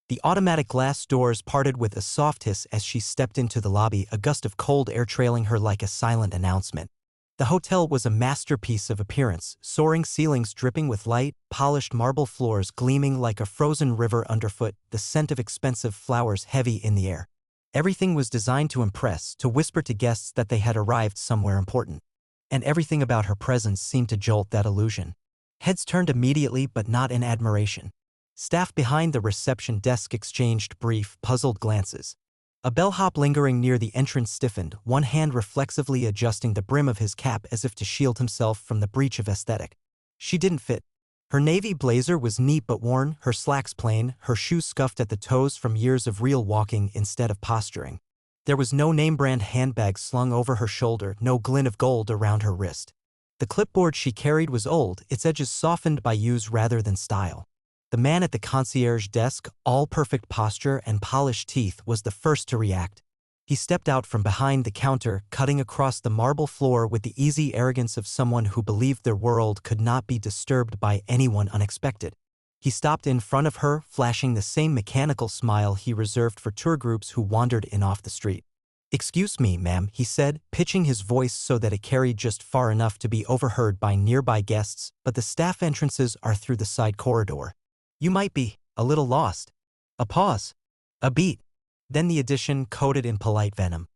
The automatic glass doors parted with a soft hiss as she stepped into the lobby, a gust of cold air trailing her like a silent announcement. The hotel was a masterpiece of appearance, soaring ceilings dripping with light, polished marble floors gleaming like a frozen river underfoot, the scent of expensive flowers heavy in the air. Everything was designed to impress, to whisper to guests that they had arrived somewhere important. And everything about her presence seemed to jolt that illusion. Heads turned immediately, but not in admiration. Staff behind the reception desk exchanged brief, puzzled glances. A bellhop lingering near the entrance stiffened, one hand reflexively adjusting the brim of his cap as if to shield himself from the breach of aesthetic. She didn't fit. Her navy blazer was neat but worn, her slacks plain, her shoes scuffed at the toes from years of real walking instead of posturing. There was no name-brand handbag slung over her shoulder, no glint of gold around her wrist. The clipboard she carried was old, its edges softened by use rather than style. The man at the concierge desk, all perfect posture and polished teeth, was the first to react. He stepped out from behind the counter, cutting across the marble floor with the easy arrogance of someone who believed their world could not be disturbed by anyone unexpected. He stopped in front of her, flashing the same mechanical smile he reserved for tour groups who wandered in off the street. "Excuse me, ma'am," he said, pitching his voice so that it carried just far enough to be overheard by nearby guests, "but the staff entrances are through the side corridor. You might be a little lost." A pause. A beat. Then the addition coated in polite venom.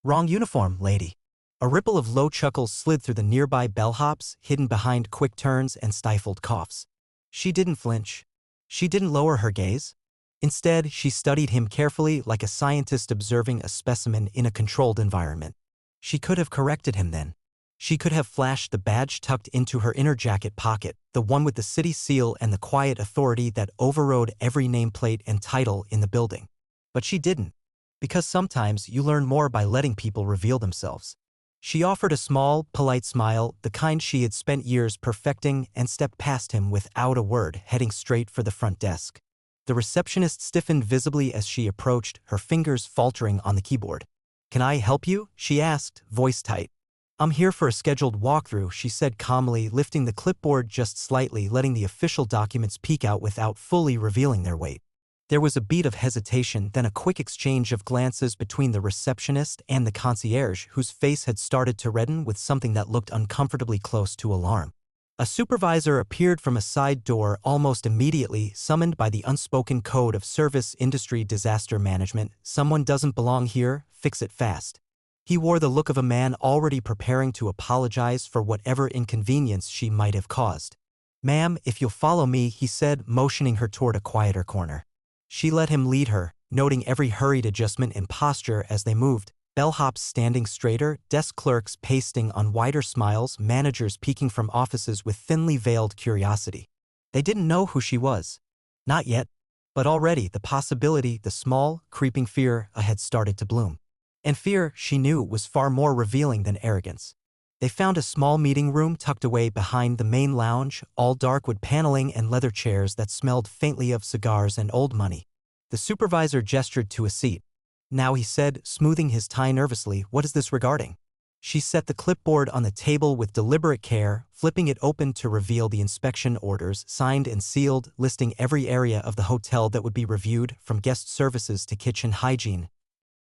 "Wrong uniform, lady." A ripple of low chuckles slid through the nearby bellhops, hidden behind quick turns and stifled coughs. She didn't flinch. She didn't lower her gaze. Instead, she studied him carefully, like a scientist observing a specimen in a controlled environment. She could have corrected him then. She could have flashed the badge tucked into her inner jacket pocket, the one with the city seal and the quiet authority that overrode every nameplate and title in the building. But she didn't. Because sometimes you learn more by letting people reveal themselves. She offered a small, polite smile, the kind she had spent years perfecting, and stepped past him without a word, heading straight for the front desk. The receptionist stiffened visibly as she approached, her fingers faltering on the keyboard. "Can I help you?" she asked, voice tight. "I'm here for a scheduled walkthrough," she said calmly, lifting the clipboard just slightly, letting the official documents peek out without fully revealing their weight. There was a beat of hesitation, then a quick exchange of glances between the receptionist and the concierge, whose face had started to redden with something that looked uncomfortably close to alarm. A supervisor appeared from a side door almost immediately, summoned by the unspoken code of service industry disaster management. "Someone doesn't belong here, fix it fast." He wore the look of a man already preparing to apologize for whatever inconvenience she might have caused. "Ma'am, if you'll follow me," he said, motioning her toward a quieter corner. She let him lead her, noting every hurried adjustment in posture as they moved, bellhops standing straighter, desk clerks pasting on wider smiles, managers peeking from offices with thinly veiled curiosity. They didn't know who she was. Not yet. But already the possibility, the small, creeping fear ahead started to bloom. And fear, she knew, was far more revealing than arrogance. They found a small meeting room tucked away behind the main lounge, all dark wood paneling and leather chairs that smelled faintly of cigars and old money. The supervisor gestured to a seat. "Now," he said, smoothing his tie nervously, "what is this regarding?" She set the clipboard on the table with deliberate care, flipping it open to reveal the inspection orders, signed and sealed, listing every area of the hotel that would be reviewed, from guest services to kitchen hygiene,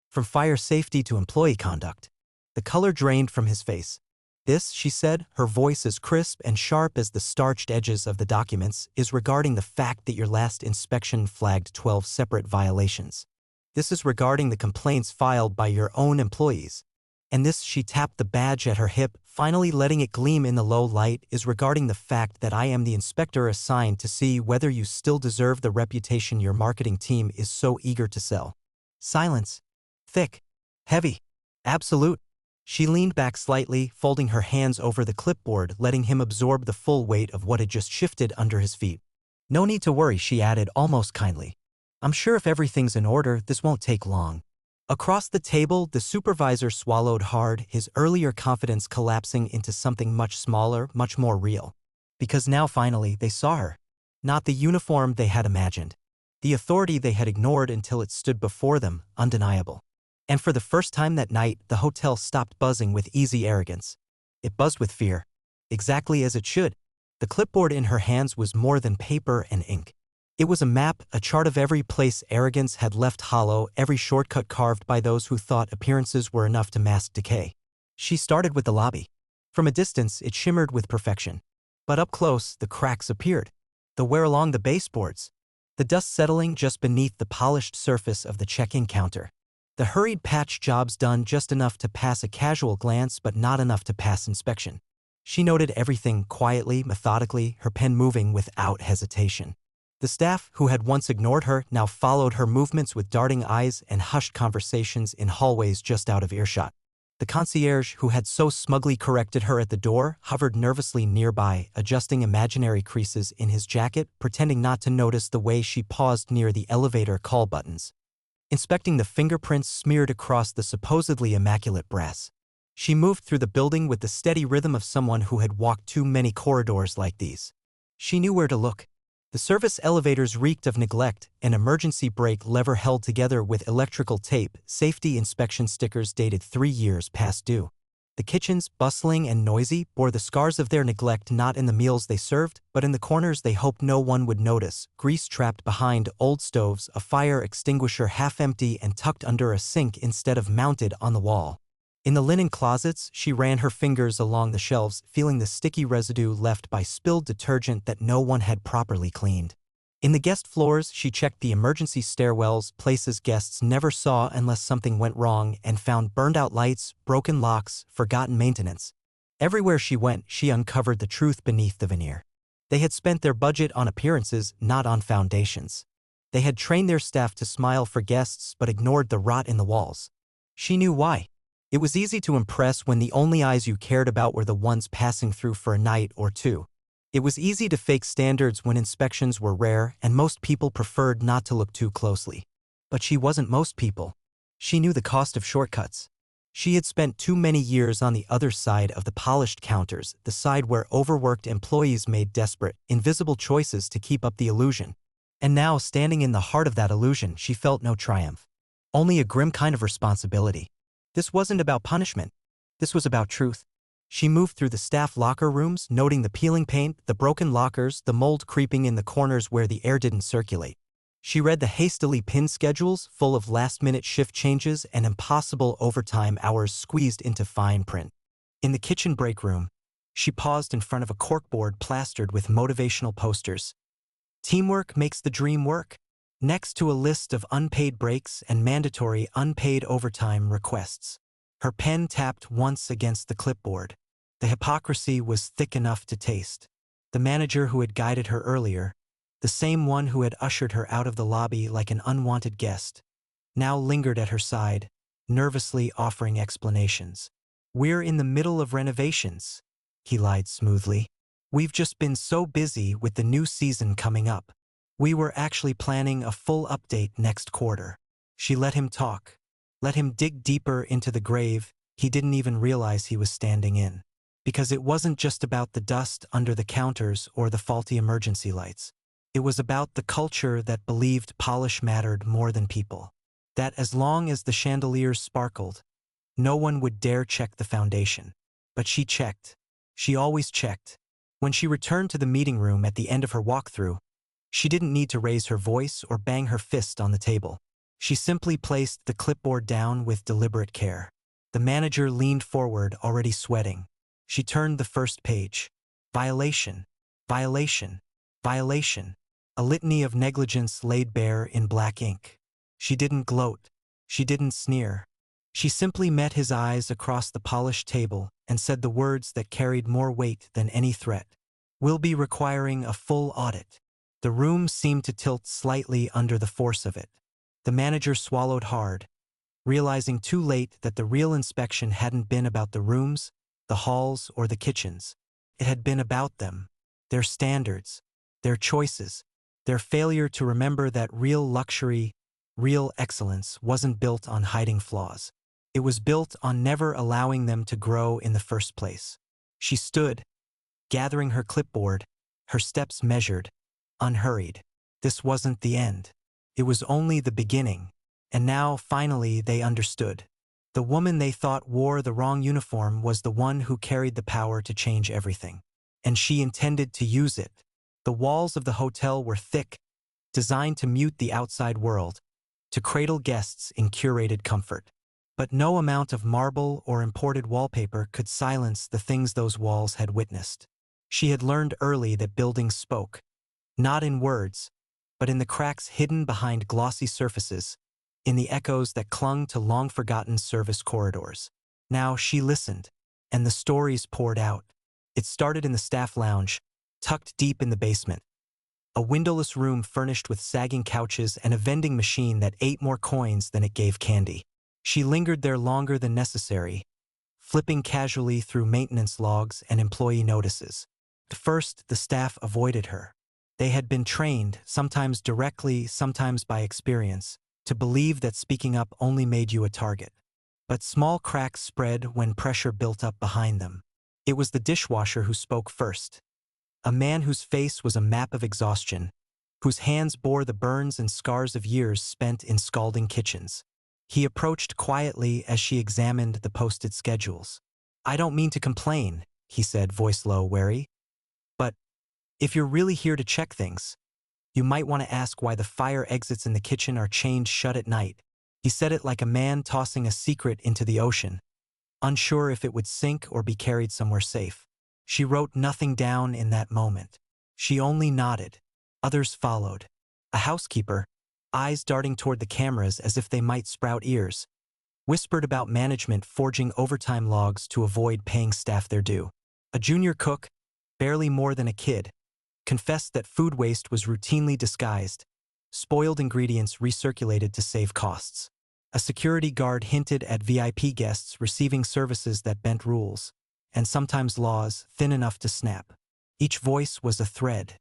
from fire safety to employee conduct. The color drained from his face. "This," she said, her voice as crisp and sharp as the starched edges of the documents, "is regarding the fact that your last inspection flagged 12 separate violations. This is regarding the complaints filed by your own employees. And this," she tapped the badge at her hip, finally letting it gleam in the low light, "is regarding the fact that I am the inspector assigned to see whether you still deserve the reputation your marketing team is so eager to sell." Silence. Thick. Heavy. Absolute. She leaned back slightly, folding her hands over the clipboard, letting him absorb the full weight of what had just shifted under his feet. "No need to worry," she added almost kindly. "I'm sure if everything's in order, this won't take long." Across the table, the supervisor swallowed hard, his earlier confidence collapsing into something much smaller, much more real. Because now finally they saw her. Not the uniform they had imagined. The authority they had ignored until it stood before them, undeniable. And for the first time that night, the hotel stopped buzzing with easy arrogance. It buzzed with fear. Exactly as it should. The clipboard in her hands was more than paper and ink. It was a map, a chart of every place arrogance had left hollow, every shortcut carved by those who thought appearances were enough to mask decay. She started with the lobby. From a distance, it shimmered with perfection. But up close, the cracks appeared. The wear along the baseboards. The dust settling just beneath the polished surface of the check-in counter. The hurried patch jobs done just enough to pass a casual glance but not enough to pass inspection. She noted everything quietly, methodically, her pen moving without hesitation. The staff, who had once ignored her, now followed her movements with darting eyes and hushed conversations in hallways just out of earshot. The concierge, who had so smugly corrected her at the door, hovered nervously nearby, adjusting imaginary creases in his jacket, pretending not to notice the way she paused near the elevator call buttons, inspecting the fingerprints smeared across the supposedly immaculate brass. She moved through the building with the steady rhythm of someone who had walked too many corridors like these. She knew where to look. The service elevators reeked of neglect, an emergency brake lever held together with electrical tape, safety inspection stickers dated 3 years past due. The kitchens, bustling and noisy, bore the scars of their neglect not in the meals they served, but in the corners they hoped no one would notice, grease trapped behind old stoves, a fire extinguisher half empty and tucked under a sink instead of mounted on the wall. In the linen closets, she ran her fingers along the shelves, feeling the sticky residue left by spilled detergent that no one had properly cleaned. In the guest floors, she checked the emergency stairwells, places guests never saw unless something went wrong, and found burned-out lights, broken locks, forgotten maintenance. Everywhere she went, she uncovered the truth beneath the veneer. They had spent their budget on appearances, not on foundations. They had trained their staff to smile for guests but ignored the rot in the walls. She knew why. It was easy to impress when the only eyes you cared about were the ones passing through for a night or two. It was easy to fake standards when inspections were rare and most people preferred not to look too closely. But she wasn't most people. She knew the cost of shortcuts. She had spent too many years on the other side of the polished counters, the side where overworked employees made desperate, invisible choices to keep up the illusion. And now, standing in the heart of that illusion, she felt no triumph. Only a grim kind of responsibility. This wasn't about punishment. This was about truth. She moved through the staff locker rooms, noting the peeling paint, the broken lockers, the mold creeping in the corners where the air didn't circulate. She read the hastily pinned schedules, full of last-minute shift changes and impossible overtime hours squeezed into fine print. In the kitchen break room, she paused in front of a corkboard plastered with motivational posters. Teamwork makes the dream work. Next to a list of unpaid breaks and mandatory unpaid overtime requests. Her pen tapped once against the clipboard. The hypocrisy was thick enough to taste. The manager who had guided her earlier, the same one who had ushered her out of the lobby like an unwanted guest, now lingered at her side, nervously offering explanations. "We're in the middle of renovations," he lied smoothly. "We've just been so busy with the new season coming up. We were actually planning a full update next quarter." She let him talk. Let him dig deeper into the grave he didn't even realize he was standing in. Because it wasn't just about the dust under the counters or the faulty emergency lights. It was about the culture that believed polish mattered more than people. That as long as the chandeliers sparkled, no one would dare check the foundation. But she checked. She always checked. When she returned to the meeting room at the end of her walkthrough, she didn't need to raise her voice or bang her fist on the table. She simply placed the clipboard down with deliberate care. The manager leaned forward, already sweating. She turned the first page. Violation. Violation. Violation. A litany of negligence laid bare in black ink. She didn't gloat. She didn't sneer. She simply met his eyes across the polished table and said the words that carried more weight than any threat. "We'll be requiring a full audit." The room seemed to tilt slightly under the force of it. The manager swallowed hard, realizing too late that the real inspection hadn't been about the rooms, the halls, or the kitchens. It had been about them, their standards, their choices, their failure to remember that real luxury, real excellence wasn't built on hiding flaws. It was built on never allowing them to grow in the first place. She stood, gathering her clipboard, her steps measured, unhurried. This wasn't the end. It was only the beginning. And now, finally, they understood. The woman they thought wore the wrong uniform was the one who carried the power to change everything. And she intended to use it. The walls of the hotel were thick, designed to mute the outside world, to cradle guests in curated comfort. But no amount of marble or imported wallpaper could silence the things those walls had witnessed. She had learned early that buildings spoke, not in words, but in the cracks hidden behind glossy surfaces, in the echoes that clung to long-forgotten service corridors. Now she listened, and the stories poured out. It started in the staff lounge, tucked deep in the basement, a windowless room furnished with sagging couches and a vending machine that ate more coins than it gave candy. She lingered there longer than necessary, flipping casually through maintenance logs and employee notices. At first, the staff avoided her. They had been trained, sometimes directly, sometimes by experience, to believe that speaking up only made you a target. But small cracks spread when pressure built up behind them. It was the dishwasher who spoke first. A man whose face was a map of exhaustion, whose hands bore the burns and scars of years spent in scalding kitchens. He approached quietly as she examined the posted schedules. "I don't mean to complain," he said, voice low, wary. "But if you're really here to check things, you might want to ask why the fire exits in the kitchen are chained shut at night." He said it like a man tossing a secret into the ocean, unsure if it would sink or be carried somewhere safe. She wrote nothing down in that moment. She only nodded. Others followed. A housekeeper, eyes darting toward the cameras as if they might sprout ears, whispered about management forging overtime logs to avoid paying staff their due. A junior cook, barely more than a kid, confessed that food waste was routinely disguised, spoiled ingredients recirculated to save costs. A security guard hinted at VIP guests receiving services that bent rules, and sometimes laws thin enough to snap. Each voice was a thread.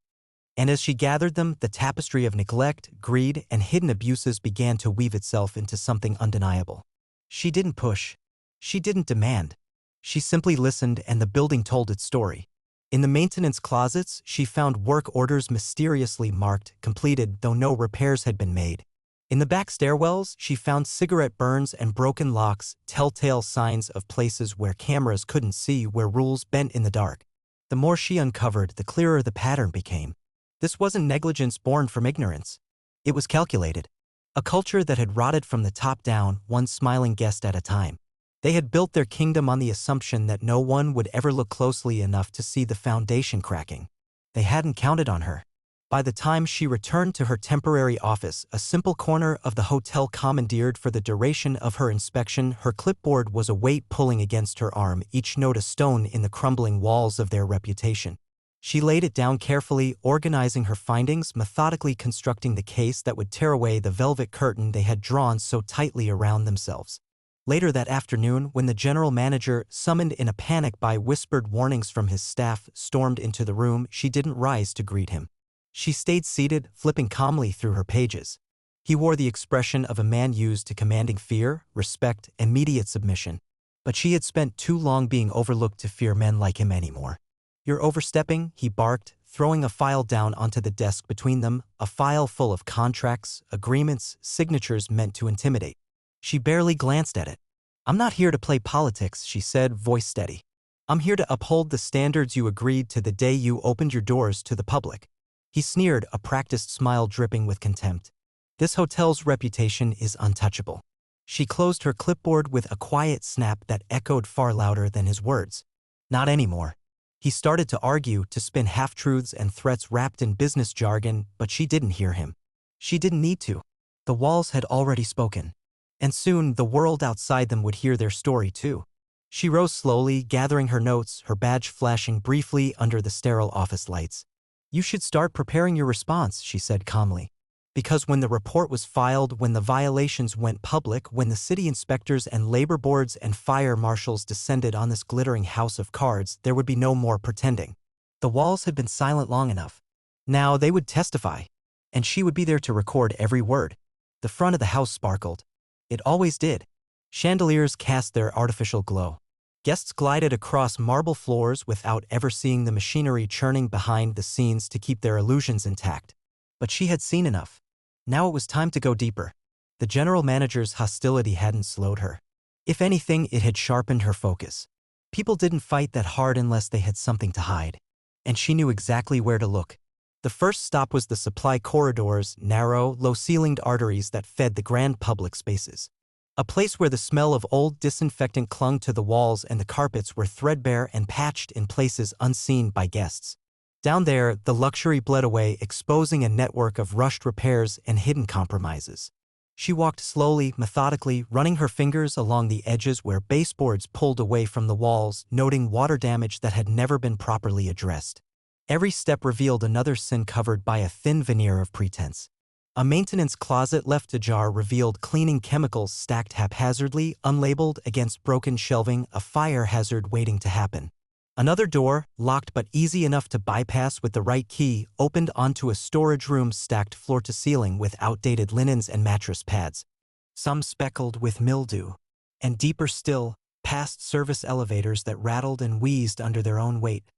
And as she gathered them, the tapestry of neglect, greed, and hidden abuses began to weave itself into something undeniable. She didn't push. She didn't demand. She simply listened, and the building told its story. In the maintenance closets, she found work orders mysteriously marked completed, though no repairs had been made. In the back stairwells, she found cigarette burns and broken locks, telltale signs of places where cameras couldn't see, where rules bent in the dark. The more she uncovered, the clearer the pattern became. This wasn't negligence born from ignorance. It was calculated. A culture that had rotted from the top down, one smiling guest at a time. They had built their kingdom on the assumption that no one would ever look closely enough to see the foundation cracking. They hadn't counted on her. By the time she returned to her temporary office, a simple corner of the hotel commandeered for the duration of her inspection, her clipboard was a weight pulling against her arm, each note a stone in the crumbling walls of their reputation. She laid it down carefully, organizing her findings, methodically constructing the case that would tear away the velvet curtain they had drawn so tightly around themselves. Later that afternoon, when the general manager, summoned in a panic by whispered warnings from his staff, stormed into the room, she didn't rise to greet him. She stayed seated, flipping calmly through her pages. He wore the expression of a man used to commanding fear, respect, immediate submission. But she had spent too long being overlooked to fear men like him anymore. "You're overstepping," he barked, throwing a file down onto the desk between them, a file full of contracts, agreements, signatures meant to intimidate. She barely glanced at it. "I'm not here to play politics," she said, voice steady. "I'm here to uphold the standards you agreed to the day you opened your doors to the public." He sneered, a practiced smile dripping with contempt. "This hotel's reputation is untouchable." She closed her clipboard with a quiet snap that echoed far louder than his words. "Not anymore." He started to argue, to spin half-truths and threats wrapped in business jargon, but she didn't hear him. She didn't need to. The walls had already spoken. And soon, the world outside them would hear their story too. She rose slowly, gathering her notes, her badge flashing briefly under the sterile office lights. "You should start preparing your response," she said calmly. Because when the report was filed, when the violations went public, when the city inspectors and labor boards and fire marshals descended on this glittering house of cards, there would be no more pretending. The walls had been silent long enough. Now they would testify. And she would be there to record every word. The front of the house sparkled. It always did. Chandeliers cast their artificial glow. Guests glided across marble floors without ever seeing the machinery churning behind the scenes to keep their illusions intact. But she had seen enough. Now it was time to go deeper. The general manager's hostility hadn't slowed her. If anything, it had sharpened her focus. People didn't fight that hard unless they had something to hide. And she knew exactly where to look. The first stop was the supply corridors, narrow, low-ceilinged arteries that fed the grand public spaces. A place where the smell of old disinfectant clung to the walls and the carpets were threadbare and patched in places unseen by guests. Down there, the luxury bled away, exposing a network of rushed repairs and hidden compromises. She walked slowly, methodically, running her fingers along the edges where baseboards pulled away from the walls, noting water damage that had never been properly addressed. Every step revealed another sin covered by a thin veneer of pretense. A maintenance closet left ajar revealed cleaning chemicals stacked haphazardly, unlabeled against broken shelving, a fire hazard waiting to happen. Another door, locked but easy enough to bypass with the right key, opened onto a storage room stacked floor to ceiling with outdated linens and mattress pads, some speckled with mildew. And deeper still, past service elevators that rattled and wheezed under their own weight.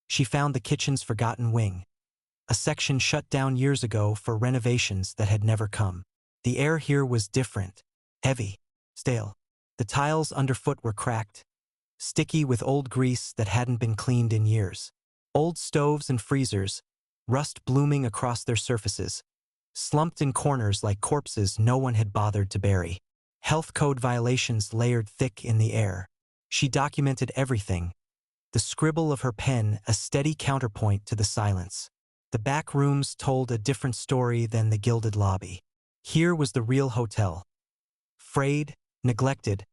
She found the kitchen's forgotten wing, a section shut down years ago for renovations that had never come. The air here was different, heavy, stale. The tiles underfoot were cracked, sticky with old grease that hadn't been cleaned in years. Old stoves and freezers, rust blooming across their surfaces, slumped in corners like corpses no one had bothered to bury. Health code violations layered thick in the air. She documented everything, the scribble of her pen a steady counterpoint to the silence. The back rooms told a different story than the gilded lobby. Here was the real hotel. Frayed, neglected,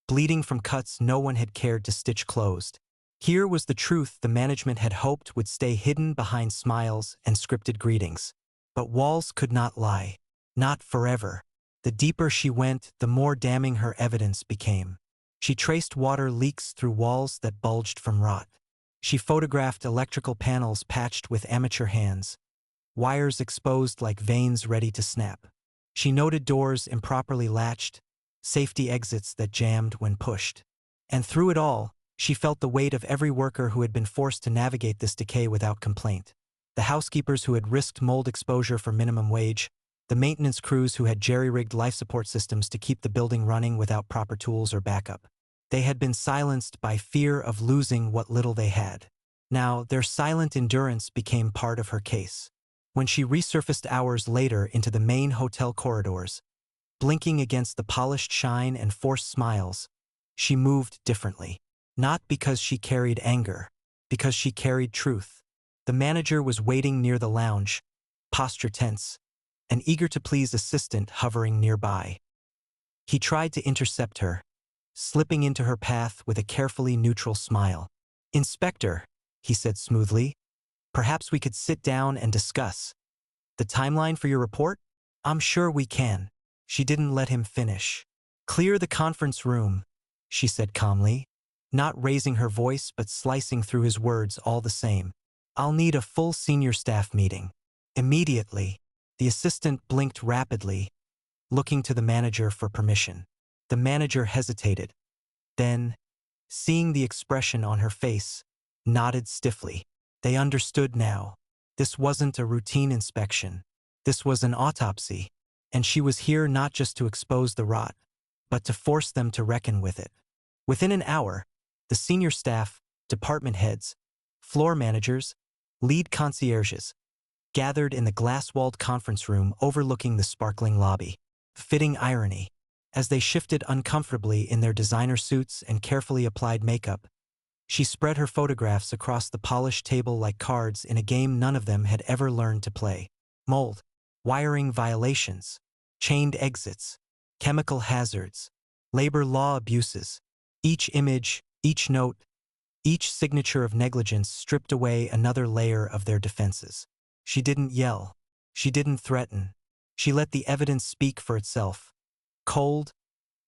bleeding from cuts no one had cared to stitch closed. Here was the truth the management had hoped would stay hidden behind smiles and scripted greetings. But walls could not lie. Not forever. The deeper she went, the more damning her evidence became. She traced water leaks through walls that bulged from rot. She photographed electrical panels patched with amateur hands, wires exposed like veins ready to snap. She noted doors improperly latched, safety exits that jammed when pushed. And through it all, she felt the weight of every worker who had been forced to navigate this decay without complaint. The housekeepers who had risked mold exposure for minimum wage, the maintenance crews who had jerry-rigged life support systems to keep the building running without proper tools or backup. They had been silenced by fear of losing what little they had. Now, their silent endurance became part of her case. When she resurfaced hours later into the main hotel corridors, blinking against the polished shine and forced smiles, she moved differently. Not because she carried anger, because she carried truth. The manager was waiting near the lounge, posture tense, an eager-to-please assistant hovering nearby. He tried to intercept her, slipping into her path with a carefully neutral smile. "Inspector," he said smoothly, "perhaps we could sit down and discuss. The timeline for your report? I'm sure we can." She didn't let him finish. "Clear the conference room," she said calmly, not raising her voice but slicing through his words all the same. "I'll need a full senior staff meeting. Immediately." The assistant blinked rapidly, looking to the manager for permission. The manager hesitated. Then, seeing the expression on her face, nodded stiffly. They understood now. This wasn't a routine inspection. This was an autopsy, and she was here not just to expose the rot, but to force them to reckon with it. Within an hour, the senior staff, department heads, floor managers, lead concierges, gathered in the glass-walled conference room overlooking the sparkling lobby. Fitting irony. As they shifted uncomfortably in their designer suits and carefully applied makeup, she spread her photographs across the polished table like cards in a game none of them had ever learned to play. Mold, wiring violations, chained exits, chemical hazards, labor law abuses. Each image, each note, each signature of negligence stripped away another layer of their defenses. She didn't yell. She didn't threaten. She let the evidence speak for itself. Cold,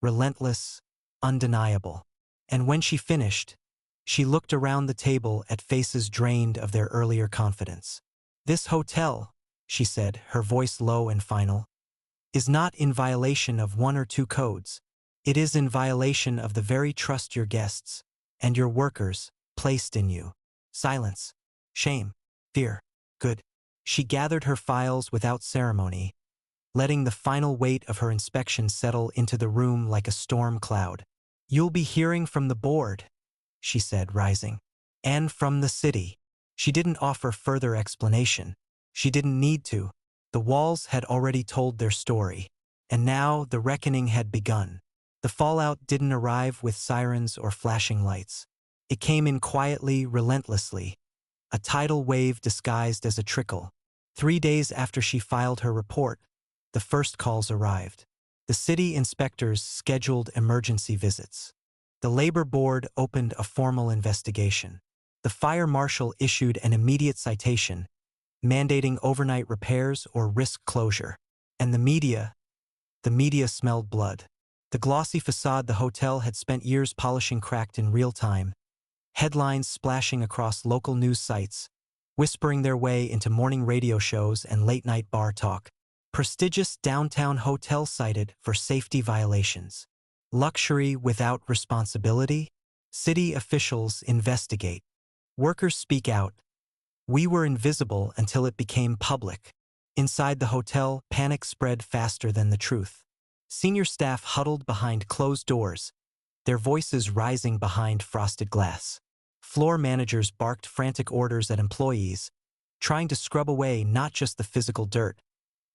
relentless, undeniable. And when she finished, she looked around the table at faces drained of their earlier confidence. "This hotel," she said, her voice low and final, "is not in violation of one or two codes. It is in violation of the very trust your guests and your workers placed in you." Silence. Shame. Fear. Good. She gathered her files without ceremony, letting the final weight of her inspection settle into the room like a storm cloud. "You'll be hearing from the board," she said, rising. "And from the city." She didn't offer further explanation. She didn't need to. The walls had already told their story. And now the reckoning had begun. The fallout didn't arrive with sirens or flashing lights. It came in quietly, relentlessly. A tidal wave disguised as a trickle. 3 days after she filed her report, the first calls arrived. The city inspectors scheduled emergency visits. The labor board opened a formal investigation. The fire marshal issued an immediate citation, mandating overnight repairs or risk closure. And the media smelled blood. The glossy facade the hotel had spent years polishing cracked in real time, headlines splashing across local news sites, whispering their way into morning radio shows and late-night bar talk. Prestigious downtown hotel cited for safety violations. Luxury without responsibility? City officials investigate. Workers speak out. We were invisible until it became public. Inside the hotel, panic spread faster than the truth. Senior staff huddled behind closed doors, their voices rising behind frosted glass. Floor managers barked frantic orders at employees, trying to scrub away not just the physical dirt,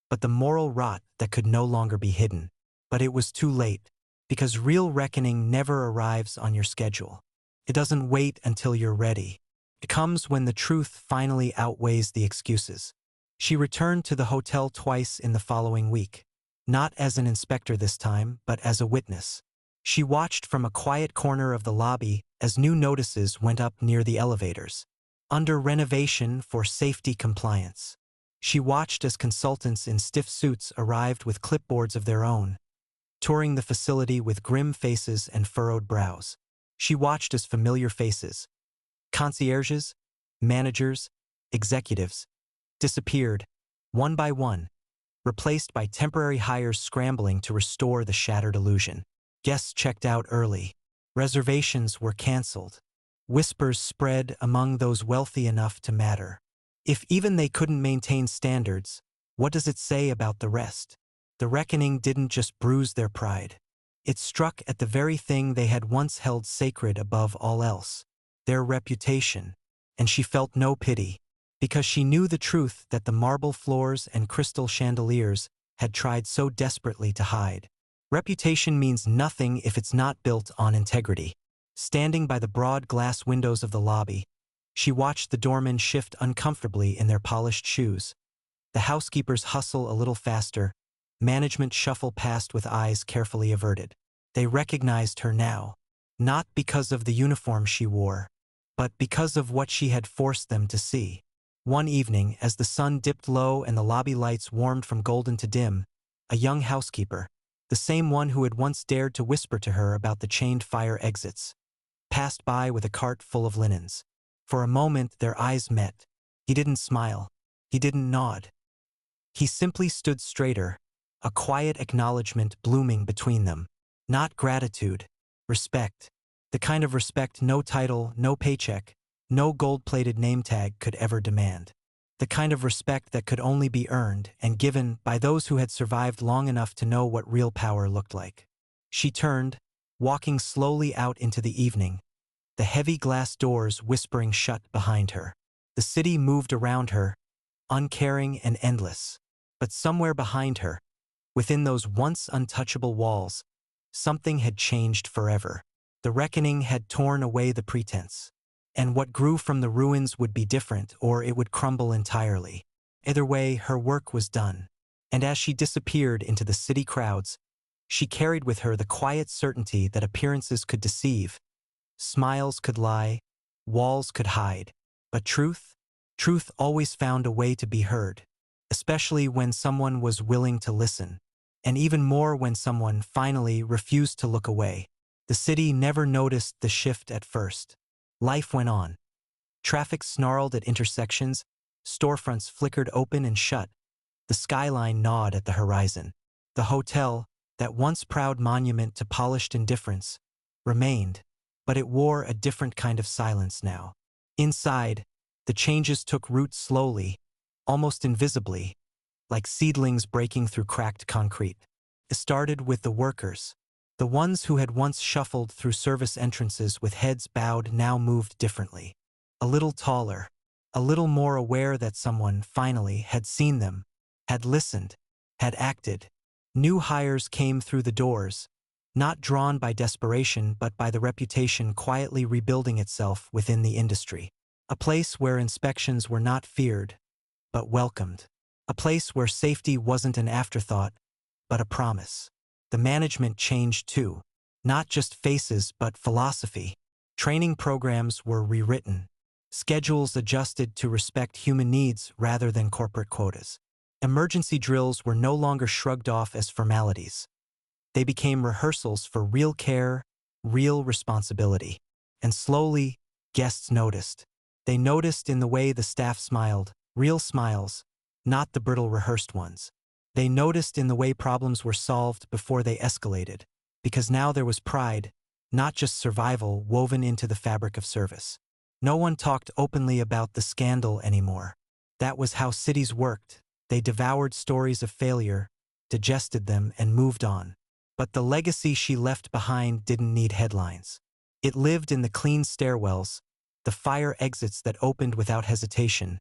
but the moral rot that could no longer be hidden. But it was too late, because real reckoning never arrives on your schedule. It doesn't wait until you're ready. It comes when the truth finally outweighs the excuses. She returned to the hotel twice in the following week. Not as an inspector this time, but as a witness. She watched from a quiet corner of the lobby as new notices went up near the elevators. Under renovation for safety compliance. She watched as consultants in stiff suits arrived with clipboards of their own, touring the facility with grim faces and furrowed brows. She watched as familiar faces, concierges, managers, executives, disappeared, one by one, replaced by temporary hires scrambling to restore the shattered illusion. Guests checked out early. Reservations were canceled. Whispers spread among those wealthy enough to matter. If even they couldn't maintain standards, what does it say about the rest? The reckoning didn't just bruise their pride. It struck at the very thing they had once held sacred above all else, their reputation. And she felt no pity, because she knew the truth that the marble floors and crystal chandeliers had tried so desperately to hide. Reputation means nothing if it's not built on integrity. Standing by the broad glass windows of the lobby, she watched the doormen shift uncomfortably in their polished shoes. The housekeepers hustle a little faster, management shuffle past with eyes carefully averted. They recognized her now, not because of the uniform she wore, but because of what she had forced them to see. One evening, as the sun dipped low and the lobby lights warmed from golden to dim, a young housekeeper, the same one who had once dared to whisper to her about the chained fire exits, passed by with a cart full of linens. For a moment their eyes met. He didn't smile. He didn't nod. He simply stood straighter, a quiet acknowledgement blooming between them. Not gratitude, respect. The kind of respect no title, no paycheck, no gold-plated name tag could ever demand. The kind of respect that could only be earned and given by those who had survived long enough to know what real power looked like. She turned, walking slowly out into the evening, the heavy glass doors whispering shut behind her. The city moved around her, uncaring and endless. But somewhere behind her, within those once untouchable walls, something had changed forever. The reckoning had torn away the pretense. And what grew from the ruins would be different, or it would crumble entirely. Either way, her work was done. And as she disappeared into the city crowds, she carried with her the quiet certainty that appearances could deceive, smiles could lie, walls could hide. But truth always found a way to be heard, especially when someone was willing to listen, and even more when someone finally refused to look away. The city never noticed the shift at first. Life went on. Traffic snarled at intersections, storefronts flickered open and shut, the skyline gnawed at the horizon. The hotel, that once proud monument to polished indifference, remained, but it wore a different kind of silence now. Inside, the changes took root slowly, almost invisibly, like seedlings breaking through cracked concrete. It started with the workers. The ones who had once shuffled through service entrances with heads bowed now moved differently. A little taller, a little more aware that someone, finally, had seen them, had listened, had acted. New hires came through the doors, not drawn by desperation but by the reputation quietly rebuilding itself within the industry. A place where inspections were not feared, but welcomed. A place where safety wasn't an afterthought, but a promise. The management changed too. Not just faces but philosophy. Training programs were rewritten. Schedules adjusted to respect human needs rather than corporate quotas. Emergency drills were no longer shrugged off as formalities. They became rehearsals for real care, real responsibility. And slowly, guests noticed. They noticed in the way the staff smiled, real smiles, not the brittle rehearsed ones. They noticed in the way problems were solved before they escalated, because now there was pride, not just survival, woven into the fabric of service. No one talked openly about the scandal anymore. That was how cities worked. They devoured stories of failure, digested them, and moved on. But the legacy she left behind didn't need headlines. It lived in the clean stairwells, the fire exits that opened without hesitation,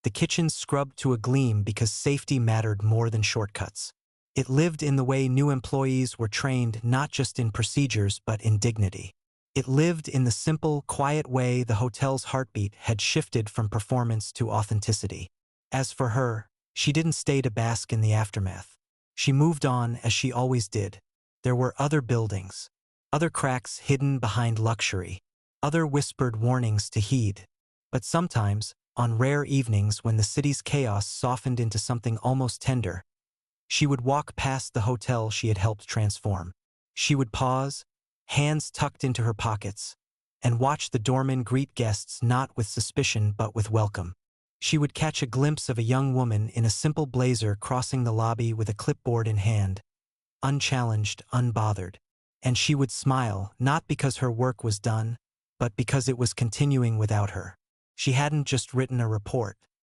the kitchen scrubbed to a gleam because safety mattered more than shortcuts. It lived in the way new employees were trained not just in procedures but in dignity. It lived in the simple, quiet way the hotel's heartbeat had shifted from performance to authenticity. As for her, she didn't stay to bask in the aftermath. She moved on as she always did. There were other buildings, other cracks hidden behind luxury, other whispered warnings to heed. But sometimes, on rare evenings when the city's chaos softened into something almost tender, she would walk past the hotel she had helped transform. She would pause, hands tucked into her pockets, and watch the doorman greet guests not with suspicion but with welcome. She would catch a glimpse of a young woman in a simple blazer crossing the lobby with a clipboard in hand, unchallenged, unbothered. And she would smile, not because her work was done, but because it was continuing without her. She hadn't just written a report.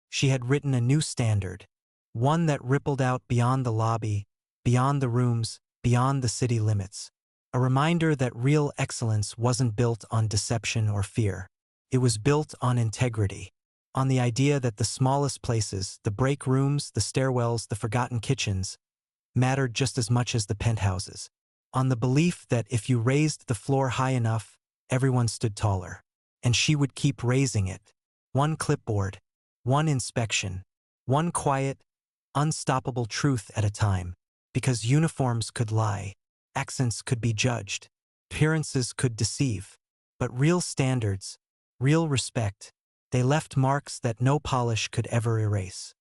She had written a new standard, one that rippled out beyond the lobby, beyond the rooms, beyond the city limits. A reminder that real excellence wasn't built on deception or fear. It was built on integrity, on the idea that the smallest places, the break rooms, the stairwells, the forgotten kitchens, mattered just as much as the penthouses. On the belief that if you raised the floor high enough, everyone stood taller. And she would keep raising it. One clipboard, one inspection, one quiet, unstoppable truth at a time. Because uniforms could lie, accents could be judged, appearances could deceive. But real standards, real respect, they left marks that no polish could ever erase.